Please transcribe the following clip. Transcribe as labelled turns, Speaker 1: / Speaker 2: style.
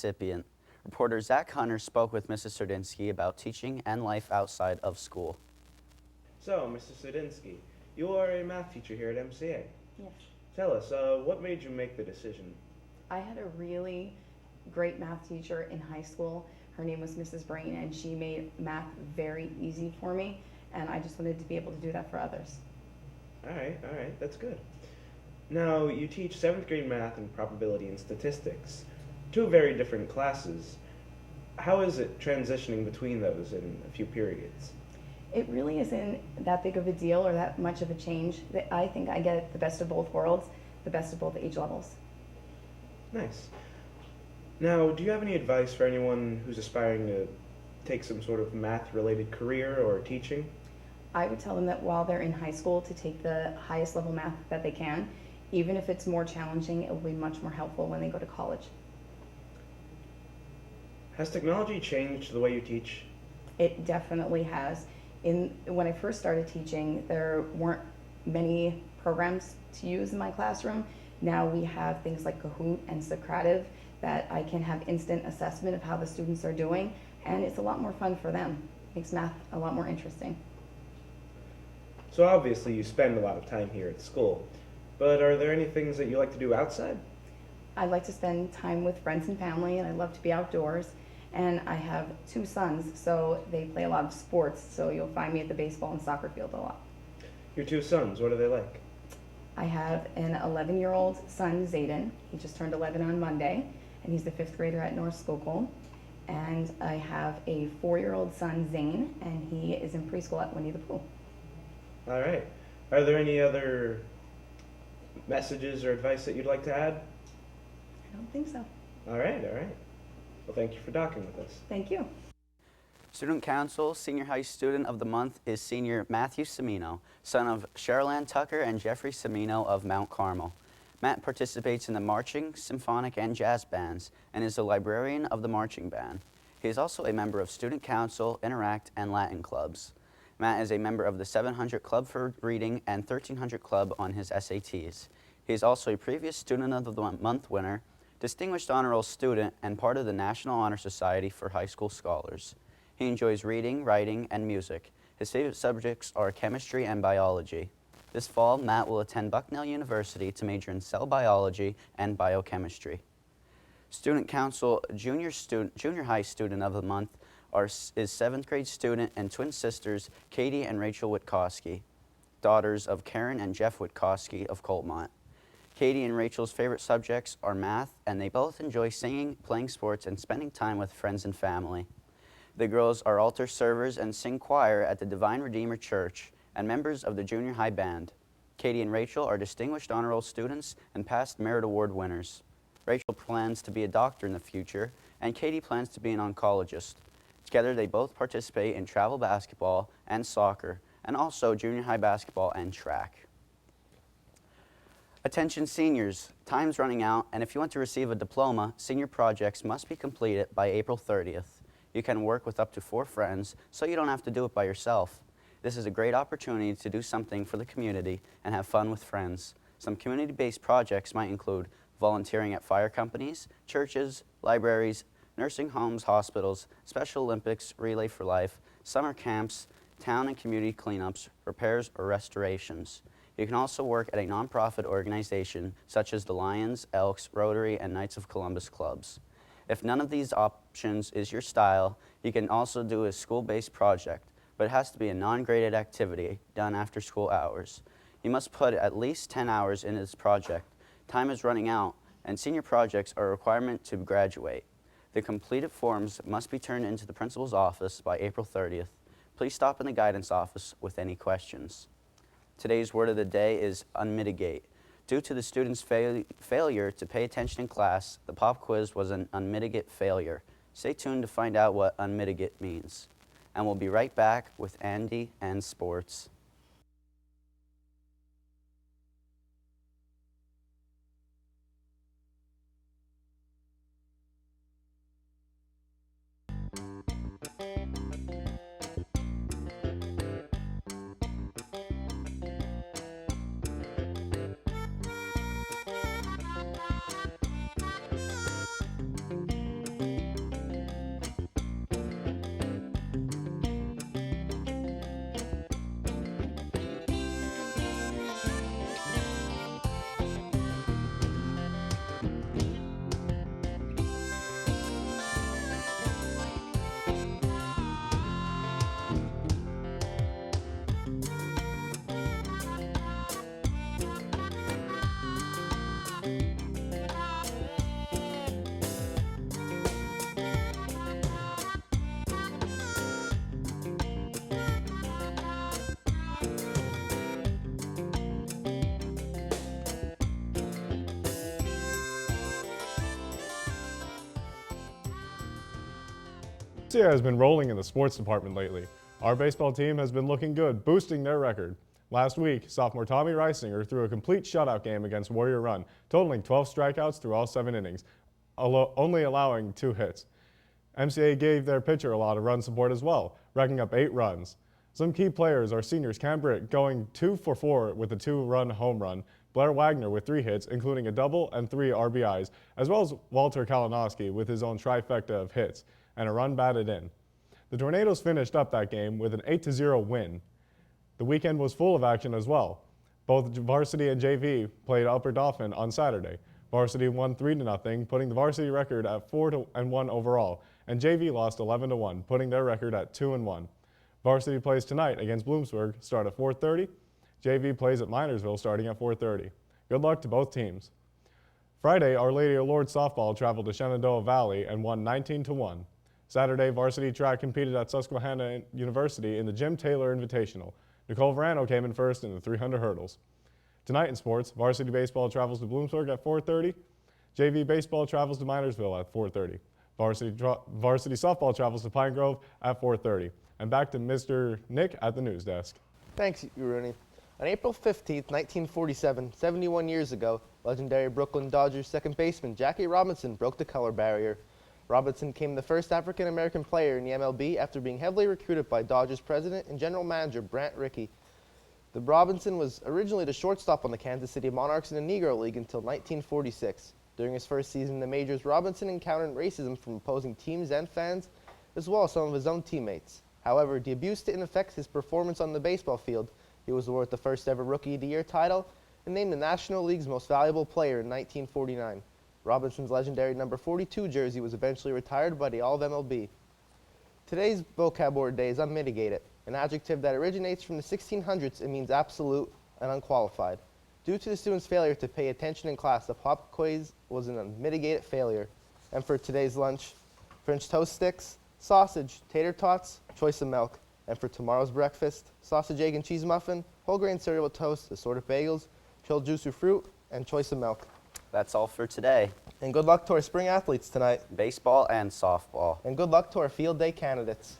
Speaker 1: recipient. Reporter Zach Hunter spoke with Mrs. Sidarsky about teaching and life outside of school.
Speaker 2: So, Mr. Sidarsky, you are a math teacher here at MCA.
Speaker 3: Yes.
Speaker 2: Tell us, what made you make the decision?
Speaker 3: I had a really great math teacher in high school. Her name was Mrs. Brain, and she made math very easy for me, and I just wanted to be able to do that for others.
Speaker 2: All right, that's good. Now, you teach 7th grade math and probability and statistics, two very different classes. How is it transitioning between those in a few periods?
Speaker 3: It really isn't that big of a deal or that much of a change. I think I get the best of both worlds, the best of both age levels.
Speaker 2: Nice. Now, do you have any advice for anyone who's aspiring to take some sort of math-related career or teaching?
Speaker 3: I would tell them that while they're in high school to take the highest level math that they can. Even if it's more challenging, it will be much more helpful when they go to college.
Speaker 2: Has technology changed the way you teach?
Speaker 3: It definitely has. When I first started teaching, there weren't many programs to use in my classroom. Now we have things like Kahoot and Socrative that I can have instant assessment of how the students are doing, and it's a lot more fun for them. Makes math a lot more interesting.
Speaker 2: So obviously you spend a lot of time here at school, but are there any things that you like to do outside?
Speaker 3: I like to spend time with friends and family, and I love to be outdoors. And I have 2 sons, so they play a lot of sports, so you'll find me at the baseball and soccer field a lot.
Speaker 2: Your 2 sons, what are they like?
Speaker 3: I have an 11-year-old son, Zayden. He just turned 11 on Monday, and he's the 5th grader at North Schuylkill. And I have a 4-year-old son, Zane, and he is in preschool at Winnie the Pooh.
Speaker 2: All right. Are there any other messages or advice that you'd like to add?
Speaker 3: I don't think so.
Speaker 2: All right. Well, thank you for talking with us.
Speaker 3: Thank you.
Speaker 1: Student Council Senior High Student of the Month is senior Matthew Cimino, son of Cheryl Ann Tucker and Jeffrey Cimino of Mount Carmel. Matt participates in the marching, symphonic, and jazz bands and is the librarian of the marching band. He is also a member of Student Council, Interact, and Latin clubs. Matt is a member of the 700 Club for Reading and 1300 Club on his SATs. He is also a previous Student of the Month winner, Distinguished Honor Roll student, and part of the National Honor Society for High School Scholars. He enjoys reading, writing, and music. His favorite subjects are chemistry and biology. This fall, Matt will attend Bucknell University to major in cell biology and biochemistry. Student Council Junior High Student of the Month is 7th grade student and twin sisters Katie and Rachel Witkowski, daughters of Karen and Jeff Witkowski of Coltmont. Katie and Rachel's favorite subjects are math, and they both enjoy singing, playing sports, and spending time with friends and family. The girls are altar servers and sing choir at the Divine Redeemer Church and members of the junior high band. Katie and Rachel are Distinguished Honor Roll students and past Merit Award winners. Rachel plans to be a doctor in the future, and Katie plans to be an oncologist. Together, they both participate in travel basketball and soccer, and also junior high basketball and track. Attention seniors, time's running out, and if you want to receive a diploma, senior projects must be completed by April 30th. You can work with up to 4 friends, so you don't have to do it by yourself. This is a great opportunity to do something for the community and have fun with friends. Some community-based projects might include volunteering at fire companies, churches, libraries, nursing homes, hospitals, Special Olympics, Relay for Life, summer camps, town and community cleanups, repairs, or restorations. You can also work at a nonprofit organization such as the Lions, Elks, Rotary, and Knights of Columbus clubs. If none of these options is your style, you can also do a school-based project, but it has to be a non-graded activity done after school hours. You must put at least 10 hours into this project. Time is running out, and senior projects are a requirement to graduate. The completed forms must be turned into the principal's office by April 30th. Please stop in the guidance office with any questions. Today's word of the day is unmitigate. Due to the student's failure to pay attention in class, the pop quiz was an unmitigate failure. Stay tuned to find out what unmitigate means. And we'll be right back with Andy and sports.
Speaker 4: This year has been rolling in the sports department lately. Our baseball team has been looking good, boosting their record. Last week, sophomore Tommy Reisinger threw a complete shutout game against Warrior Run, totaling 12 strikeouts through all 7 innings, only allowing 2 hits. MCA gave their pitcher a lot of run support as well, racking up 8 runs. Some key players are seniors Cam Britt going 2 for 4 with a 2-run home run, Blair Wagner with 3 hits, including a double and 3 RBIs, as well as Walter Kalinowski with his own trifecta of hits and a run batted in. The Tornadoes finished up that game with an 8-0 win. The weekend was full of action as well. Both varsity and JV played Upper Dauphin on Saturday. Varsity won 3-0, putting the varsity record at 4-1 overall, and JV lost 11-1, putting their record at 2-1. Varsity plays tonight against Bloomsburg, start at 4:30. JV plays at Minersville starting at 4:30. Good luck to both teams. Friday, Our Lady of Lourdes softball traveled to Shenandoah Valley and won 19-1. Saturday, varsity track competed at Susquehanna University in the Jim Taylor Invitational. Nicole Verano came in first in the 300 hurdles. Tonight in sports, varsity baseball travels to Bloomsburg at 4:30. JV baseball travels to Minersville at 4:30. Varsity softball travels to Pine Grove at 4:30. And back to Mr. Nick at the news desk.
Speaker 5: Thanks, Rooney. On April 15th, 1947, 71 years ago, legendary Brooklyn Dodgers second baseman Jackie Robinson broke the color barrier. Robinson became the first African-American player in the MLB after being heavily recruited by Dodgers president and general manager Brant Rickey. The Robinson was originally the shortstop on the Kansas City Monarchs in the Negro League until 1946. During his first season in the majors, Robinson encountered racism from opposing teams and fans, as well as some of his own teammates. However, the abuse didn't affect his performance on the baseball field. He was awarded the first ever Rookie of the Year title and named the National League's most valuable player in 1949. Robinson's legendary number 42 jersey was eventually retired by the All-of-MLB. Today's vocab word day is unmitigated, an adjective that originates from the 1600s and means absolute and unqualified. Due to the students' failure to pay attention in class, the pop quiz was an unmitigated failure. And for today's lunch, French toast sticks, sausage, tater tots, choice of milk. And for tomorrow's breakfast, sausage, egg, and cheese muffin, whole grain cereal with toast, assorted bagels, chilled juice or fruit, and choice of milk.
Speaker 1: That's all for today.
Speaker 5: And good luck to our spring athletes tonight.
Speaker 1: Baseball and softball.
Speaker 5: And good luck to our field day candidates.